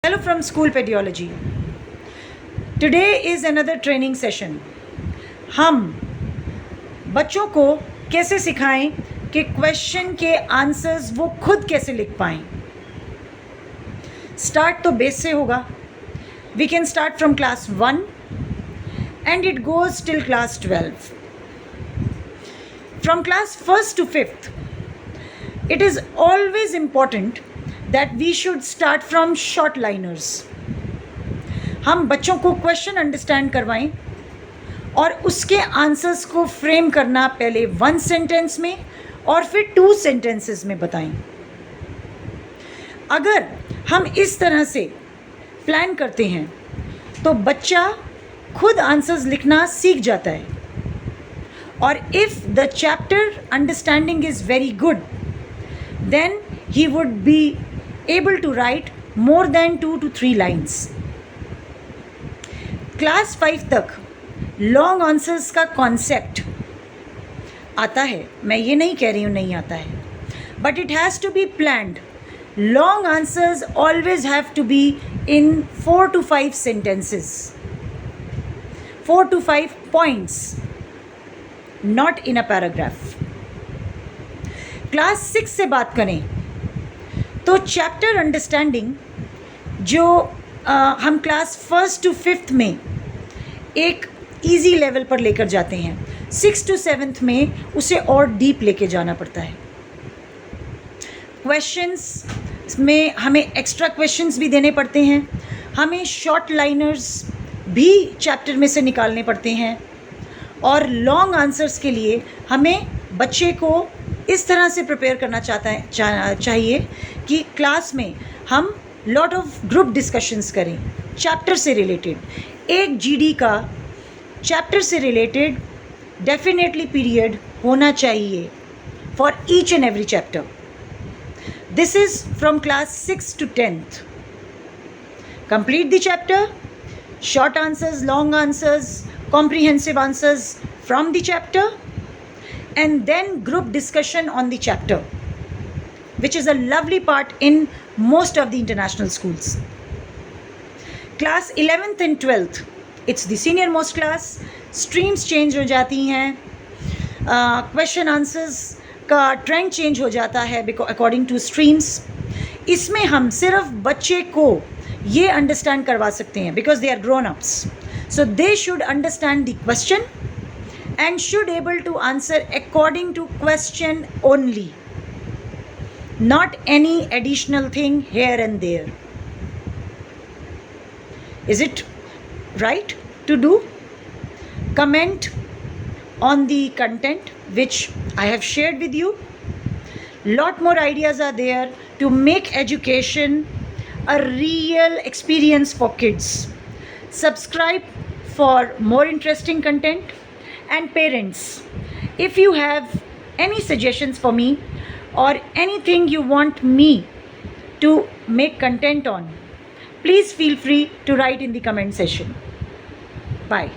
Hello from School Pediology. Today is another training session. हम बच्चों को कैसे सिखाएं कि क्वेश्चन के आंसर्स वो खुद कैसे लिख पाएं. स्टार्ट तो बेस से होगा. We can start from class 1 and it goes till class 12. From class 1st to 5th, it is always important that we should start from short liners. हम बच्चों को क्वेश्चन अंडरस्टैंड करवाएं और उसके आंसर्स को फ्रेम करना पहले 1 सेंटेंस में और फिर 2 सेंटेंसेस में बताएं. अगर हम इस तरह से प्लान करते हैं तो बच्चा खुद आंसर्स लिखना सीख जाता है. और if the chapter understanding is very good, then he would be able to write more than 2 to 3 lines. Class 5 तक लॉन्ग आंसर्स का कॉन्सेप्ट आता है. मैं ये नहीं कह रही हूँ नहीं आता है, but it has to be planned. Long answers always have to be in 4 to 5 sentences, 4 to 5 points, not in a paragraph. Class 6 से बात करें तो चैप्टर अंडरस्टैंडिंग जो हम क्लास 1st to 5th में एक इजी लेवल पर लेकर जाते हैं, 6th to 7th में उसे और डीप लेके जाना पड़ता है. क्वेश्चंस में हमें एक्स्ट्रा क्वेश्चंस भी देने पड़ते हैं, हमें शॉर्ट लाइनर्स भी चैप्टर में से निकालने पड़ते हैं. और लॉन्ग आंसर्स के लिए हमें बच्चे को इस तरह से प्रिपेयर करना चाहिए कि क्लास में हम लॉट ऑफ ग्रुप डिस्कशंस करें चैप्टर से रिलेटेड. एक जीडी का चैप्टर से रिलेटेड डेफिनेटली पीरियड होना चाहिए for each and every chapter. This is from class 6 to 10th. Complete the chapter, short answers, long answers, comprehensive answers from the chapter, and then group discussion on the chapter, which is a lovely part in most of the international schools. Class 11th and 12th, it's the senior most class. Streams change हो जाती हैं, question answers का trend change हो जाता है according to streams. इसमें हम सिर्फ बच्चे को ये अंडरस्टैंड करवा सकते हैं because they are grown ups, so they should understand the question and should able to answer according to question only, not any additional thing here and there. Is it right to do? Comment on the content which I have shared with you. Lot more ideas are there to make education a real experience for kids. Subscribe for more interesting content. And parents, if you have any suggestions for me or anything you want me to make content on, please feel free to write in the comment section. Bye.